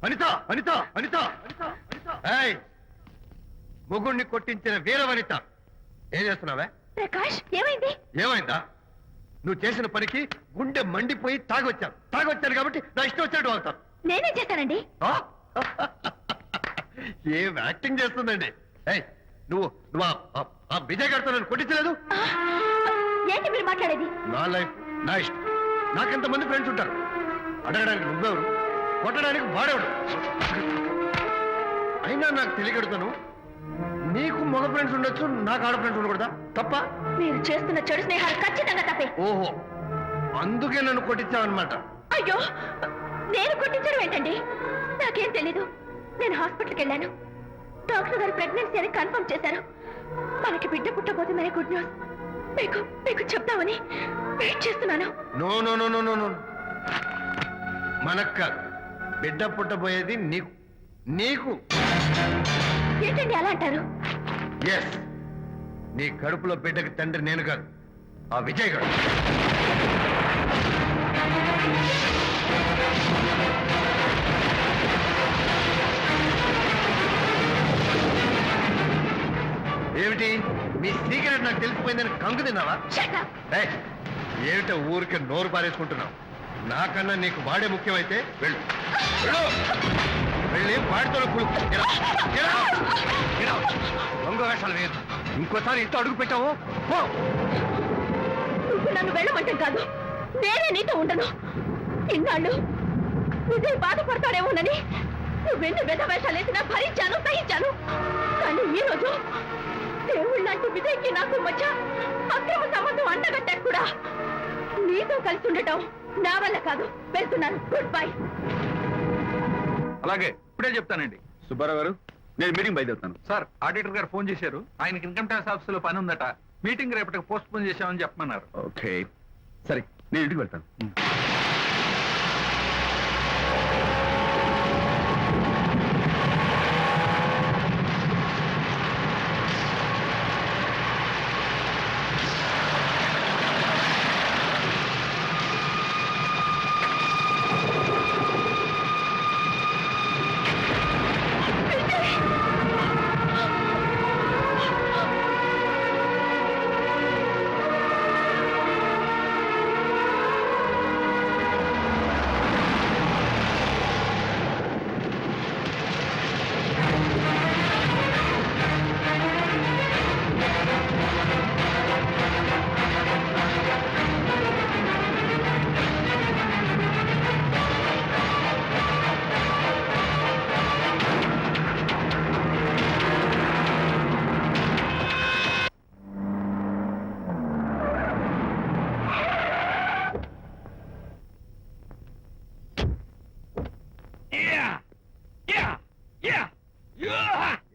అనిత అనిత అనిత ఏయ్, మొగుణ్ణి కొట్టించిన వీర వనిత ఏం చేస్తున్నావే? ప్రకాష్ ఏమైంది? ఏమైందా? నువ్వు చేసిన పనికి గుండె మండిపోయి తాగొచ్చాను కాబట్టి నా ఇష్టం వచ్చినట్టు అవుతాను. నేనేం చేశానండి? ఏం యాక్టింగ్ చేస్తుందండి. ఏయ్, నువ్వు నువ్వు ఆ విజయ్ గారితో నన్ను కొట్టించలేదు. ఏంటి మీరు మాట్లాడేది? నా లైఫ్ నా ఇష్టం. నాకెంతమంది ఫ్రెండ్స్ ఉంటారు. అడగడానికి నువ్వెవరు, కొట్టడానికి వాడేవాడు. అయినా నాకు తెలియగడుతాను, నీకు మగ ఫ్రెండ్స్ ఉండొచ్చు, నాకు ఆడ ఫ్రెండ్స్ ఉండకూడదా? తప్ప? మీరు చేస్తున్న చెడు స్నేహాలు ఖచ్చితంగా తప్పే. ఓహో, అందుకే నన్ను కొట్టించావన్నమాట. అయ్యో, నేను కొట్టించడం ఏంటండి? నాకేం తెలీదు. నేను హాస్పిటల్కి వెళ్ళాను. డాక్టర్ గారు ప్రెగ్నెన్సీ అని కన్ఫర్మ్ చేశారు. మనకి బిడ్డ పుట్టబోతుందనే గుడ్ న్యూస్ మీకు చెప్తామని వెయిట్ చేస్తున్నాను. No no no no no no, మనక్క బిడ్డ పుట్టబోయేది నీకు. ఏంటండి అలా అంటారు? ఎస్, నీ కడుపులో బిడ్డకి తండ్రి నేను కాదు, ఆ విజయ్ గారు. ఏమిటి మీ సీక్రెట్ నాకు తెలిసిపోయిందని కంగు తిన్నావా? ఏమిటో ఊరికే నోరు పారేసుకుంటున్నావు? నాకన్నా నీకు వాడే ముఖ్యమైతే వెళ్ళు వెళ్ళి వాడితో దొంగ వేషాలు వేయదు. ఇంకోసారి ఇంట్లో అడుగు పెట్టావు నువ్వు నన్ను వెళ్ళమంటే కాదు, నేనే నీతో ఉండను. ఇన్నాళ్ళు విజయ్ బాధపడతాడేమోనని నువ్వెన్ని వెద వేషాలు వేసినా భరించాను, సహించాను. కానీ ఈ రోజు దేవుళ్ళంటి విజయ్కి నాకు మధ్య అక్రమ సంబంధం అంటగట్టాక కూడా నీతో కలిసి ఉండటం నా వల్ల కాదు. వెళ్తున్నాను. Good bye. అలాగే ఇప్పుడే చెప్తానండి. సుబ్బారావు గారు, నేను మీటింగ్ బయలుదేరుతాను. సార్, ఆడిటర్ గారు ఫోన్ చేశారు. ఆయనకి ఇన్కమ్ ట్యాక్స్ ఆఫీస్ లో పని ఉందట. మీటింగ్ రేపటికి పోస్ట్ పోన్ చేశామని చెప్పమన్నారు. ఓకే, సరే, నేను ఇంటికి వెళ్తాను.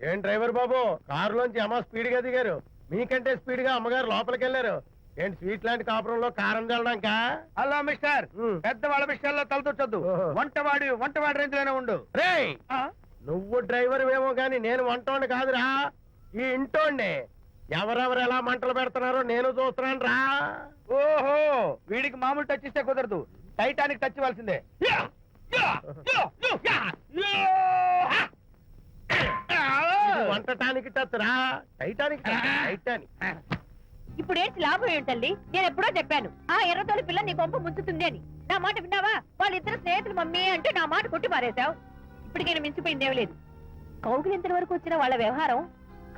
ఏం డ్రైవర్ బాబు, కారులోంచి అమ్మ స్పీడ్ గా దిగారు. మీకంటే స్పీడ్ గా అమ్మగారు లోపలికి వెళ్ళారు. ఏంటి స్వీట్ లాంటి కాపురంలో కారం చల్లడానికా? హలో మిస్టర్, పెద్దవాళ్ళ విషయాల్లో తలదొచ్చొద్దు. వంటవాడి రేంజ్ లోనే ఉండు. రేయ్, నువ్వు డ్రైవర్ ఏమో గాని నేను వంటోండి కాదురా, ఈ ఇంటోండి. ఎవరెవరు ఎలా మంటలు పెడుతున్నారో నేను చూస్తున్నాను రా. ఓహో, వీడికి మామూలు టచ్ ఇస్తే కుదరదు, టైటానిక్ టచ్ ఇవ్వాల్సిందే. వంటటానికి టచ్ రా, టైటానిక్ టైటానిక్. ఇప్పుడు ఏంటి లాభం ఏంటల్లి? నేను ఎప్పుడో చెప్పాను, ఆ ఎర్రతోలి పిల్ల నీ కొంప ముంచుతుంది అని. నా మాట విన్నావా? వాళ్ళిద్దరు స్నేహితులు మమ్మీ అంటే నా మాట కొట్టి పారేశావు. ఇప్పటికైనా మించిపోయిందేం లేదు. కౌగిలింత వరకు వచ్చిన వాళ్ళ వ్యవహారం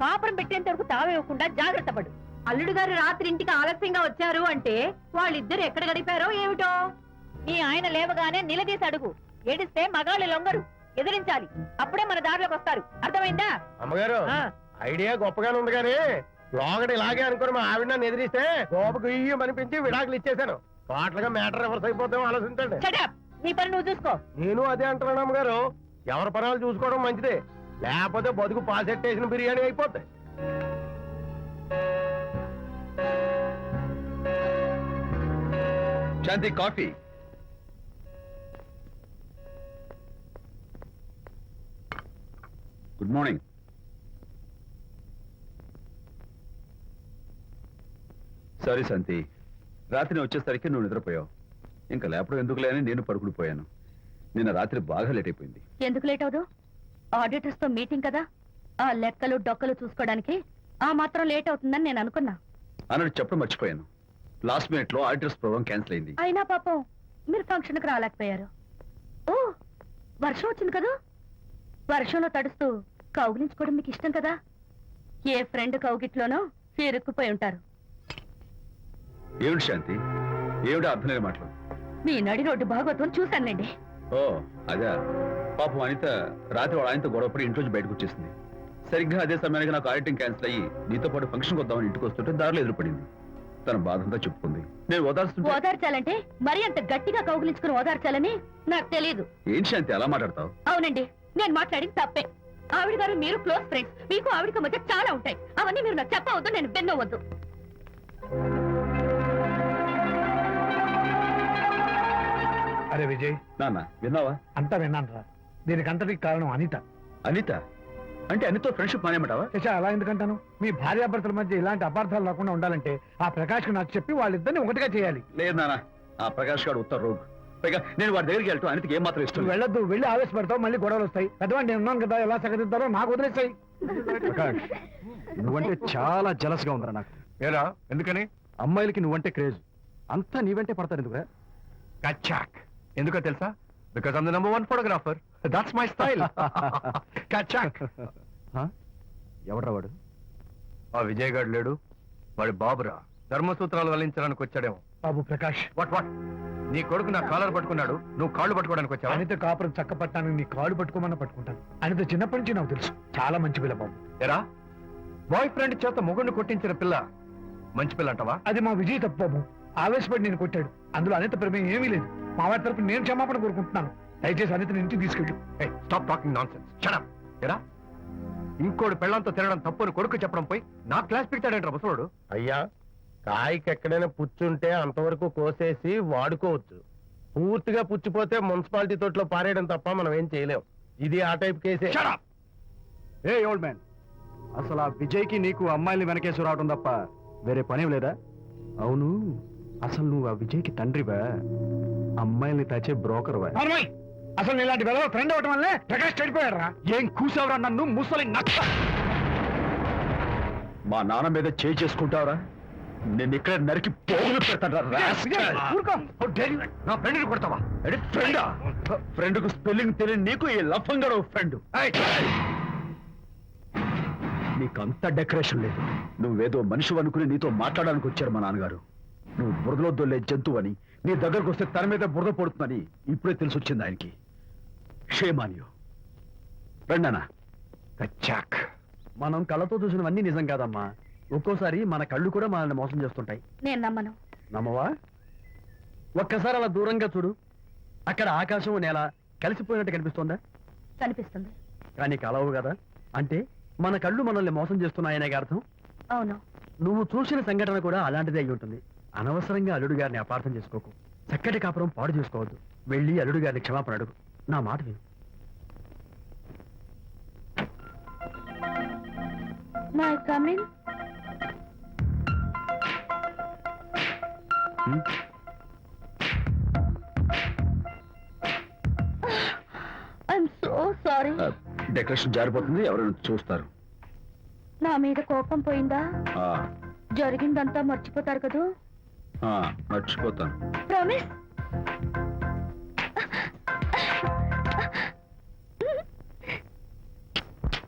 కాపురం పెట్టేంత వరకు తావేవ్వకుండా జాగ్రత్త పడు. అల్లుడు గారు రాత్రి ఇంటికి ఆలస్యంగా వచ్చారు అంటే వాళ్ళిద్దరు ఎక్కడ గడిపారో ఏమిటో. నీ ఆయన లేవగానే నిలదీసి అడుగు. ఏడిస్తే మగాళ్ళు లొంగరు, ఎదిరించాలి. అప్పుడే మన దారిలోకి వస్తారు. అర్థమైందా? అమ్మగారు, ఐడియా గొప్పగానే ఉంది కానీ లోగడ ఇలాగే అనుకుని మా ఆవిడ నన్ను ఎదిరిస్తే గోపకు అనిపించి విడాకులు ఇచ్చేశాను. టోటల్గా మ్యాటర్ రివర్స్ అయిపోతాం, ఆలోచించండి. నీ పని నువ్వు చూసుకో. నేను అదే అంటున్నాను అమ్మగారు, ఎవరి పనాలు చూసుకోవడం మంచిదే, లేకపోతే బతుకు పాసెట్టేసిన బిర్యానీ అయిపోతాయి. శాంతి, కాఫీ. Good morning. సారీ శాంతి, రాత్రి వచ్చేసరికి నువ్వు నిద్రపోయావు. ఇంకా లేపడం ఎందుకులే అని నేను పడుకుడిపోయాను. నిన్న రాత్రి బాగా లేట్ అయిపోయింది. ఎందుకు లేట్ అవదు? ఆడిటర్స్ తో మీటింగ్ కదా, ఆ లెక్కలు డొక్కలు చూసుకోవడానికి ఆ మాత్రం లేట్ అవుతుందని నేను అనుకున్నా. అన్నట్టు చెప్పడం మర్చిపోయాను. లాస్ట్ మినిట్ లో ఆడిటర్స్ ప్రోగ్రామ్ క్యాన్సిల్ అయింది. అయినా పాపం మీరు ఫంక్షన్ కి రాలేకపోయారు. ఓ, వర్షం వచ్చింది కదా, వర్షంలో తడుస్తూ కౌగిలించుకోవడం మీకు ఇష్టం కదా. ఏ ఫ్రెండ్ కౌగిట్లోనో ఇరుక్కుపోయి ఉంటారు. ఏమిటి శాంతి, ఏమిటి అర్థం లేని మాటలు? మీ నడి రోడ్డు భాగవతం చూశానులేండి. ఓ అదే, పాపం అనిత రాత్రి వాళ్ళ ఆయనతో గొడవపడి ఇంట్లోంచి బయటకు వచ్చేసింది. సరిగ్గా అదే సమయానికి నాకు ఆడిటింగ్ క్యాన్సిల్ అయ్యి నీతో పాటు ఫంక్షన్కి వద్దామని ఇంటికి వస్తుంటే దారిలో ఎదురుపడింది. తన బాధంతా చెప్పుకుంది. నేను ఓదార్చుంటే ఓదార్చాలంటే మరి అంత గట్టిగా కౌగిలించుకుని ఓదార్చాలని నాకు తెలియదు. ఏంటి శాంతి అలా మాట్లాడతావు? అవునండి, నేను మాట్లాడింది తప్పే. ఆవిడ గారు మీరు క్లోజ్ ఫ్రెండ్స్, మీకు ఆవిడకి మధ్య చాలా ఉంటాయి. అవన్నీ మీరు నాకు చెప్పవద్దు, నేను విన్నవద్దు. అరే విజయ్, నాన్న విన్నావా? అంతా విన్నాను రా. దీనికంతటికి కారణం అనిత. అనిత అంటే అనితో ఫ్రెండ్షిప్ మానేమంటావా? శశా, అలా ఎందుకంటాను? మీ భార్యాభర్తల మధ్య ఇలాంటి అపార్థాలు రాకుండా ఉండాలంటే ఆ ప్రకాష్కి నాకు చెప్పి వాళ్ళిద్దరిని ఒకటిగా చేయాలి. లేదు నాన్న, ఆ ప్రకాష్ గారు ఉత్తర రోగ్. పైగా నేను వాడి దగ్గరికి వెళ్తాను, అనితకి ఏం మాత్రం ఇష్టం నువ్వు లేదు. వెళ్ళొద్దు, వెళ్ళి ఆవేశపడతావు, మళ్ళీ గొడవలు వస్తాయి. పెద్దవాడు నేను ఉన్నాను కదా, ఎలా సగదిద్దారో నాకు వదిలేస్తాయి. ప్రకాష్, నువ్వంటే చాలా జలస్ గా ఉందిరా నాకు. ఏరా ఎందుకని? అమ్మాయిలకి నువ్వంటే క్రేజ్. అంతా నీవంటే పడతారు ఎందుకు? కచాక్. ఎందుకో తెలుసా? Because I'm the number 1 photographer. That's my style. కచాక్. ఎవడ్రా వాడు? ఆ విజయ్ గారు లేడు, వాడి బాబురా. ధర్మసూత్రాలు వల్లించడానికి వచ్చాడేమో. బాబు ప్రకాష్, వాట్ నీ కొడుకు నా కాలర్ పట్టుకున్నాడు, నువ్వు కాళ్ళు పట్టుకోవడానికి వచ్చావా? అనిత కాపురం చక్క పట్టాను, నీ కాళ్ళు పట్టుకోమన్నా పట్టుకుంటాను. అనిత చిన్నప్పటి నుంచి నాకు తెలుసు, చాలా మంచి పిల్ల బాబు. ఎరా, బాయ్ ఫ్రెండ్ చేత మొగుడిని కొట్టించిన పిల్ల మంచి పిల్ల అంటావా? అది మా విజయ్ తప్పు బాబు. ఆవేశపడి నేను కొట్టాడు, అందులో అనిత ప్రమేయం ఏమీ లేదు. మా వారి తరపు నేను క్షమాపణ కోరుకుంటున్నాను. దయచేసి అనితని ఇంటికి తీసుకెళ్ళు. Stop talking nonsense. Shut up. ఎరా, ఇంకోటి పెళ్ళంతో తినడం తప్పుని కొడుకు చెప్పడం పోయి నా క్లాస్ పిక్తాడంటారు ముసలోడు. అయ్యా, కాయకి ఎక్కడైనా పుచ్చుంటే అంతవరకు కోసేసి వాడుకోవచ్చు. పూర్తిగా పుచ్చిపోతే మున్సిపాలిటీ తోటలో పారేయడం తప్ప మనం ఏం చేయలేం. ఇది ఆ టైప్ కేసే. Shut up. ఏ ఓల్డ్ మ్యాన్, అసలు ఆ విజయ్కి నీకు అమ్మాయిల్ని వెనకేసి రావడం తప్ప వేరే పనేం లేదా? అవును, అసలు నువ్వు ఆ విజయ్కి తండ్రివా, అమ్మాయిల్ని తెచ్చే బ్రోకర్వా? అవునమ్మాయి, అసలు నేను ఇలాంటి వెళ్ళ ఫ్రెండ్ అవటం వల్లే ప్రకాష్ చెడిపోయాడు రా. ఏం కూసావురా నన్ను, ముసలి నక్క! మా నాన్న మీద చేయి చేసుకుంటావరా? నేను ఇక్కడ నరికి పోగులు పెడతాను. ఊరుకో. నా ఫ్రెండ్ని కొడతావా? ఫ్రెండా? ఫ్రెండ్ కు స్పెల్లింగ్ తెలియని నీకు ఈ లఫంగా ఫ్రెండ్. నీకంత డెకరేషన్ లేదు. నువ్వేదో మనిషి అనుకుని నీతో మాట్లాడడానికి వచ్చారు మా నాన్నగారు. నువ్వు బురదలో దొల్లే జంతువు అని, నీ దగ్గరకు వస్తే తన మీద బురద పడుతుందని ఇప్పుడే తెలిసి వచ్చింది ఆయనకి. షేమాన్యు రండనా. కచాక్. మనం కళ్ళతో చూసినవన్నీ నిజం కాదమ్మా. ఒక్కోసారి మన కళ్ళు కూడా మనల్ని మోసం చేస్తుంటాయి. నేను నమ్మను. నమ్మవా? ఒక్కసారి అలా దూరంగా చూడు. అక్కడ ఆకాశం నేల కలిసిపోయినట్టు కనిపిస్తోందా? కనిపిస్తుంది. కానీ కలవు కదా, అంటే మన కళ్ళు మనల్ని మోసం చేస్తున్నాయనే అర్థం. అవును. నువ్వు చూసిన సంఘటన కూడా అలాంటిదే అయి ఉంటుంది. అనవసరంగా అల్లుడు గారిని అపార్థం చేసుకోకు. చక్కటి కాపురం పాడు చేసుకోవద్దు. వెళ్ళి అల్లుడు గారిని క్షమాపణ అడుగు. నా మాట విను. My coming. I'm so sorry. Decoration జారిపోతుంది, ఎవరైనా చూస్తారు. నా మీద కోపం పోయిందా? ఆ, జరిగిందంతా మర్చిపోతారు కదూ? ఆ, మర్చిపోతాను. ప్రామిస్.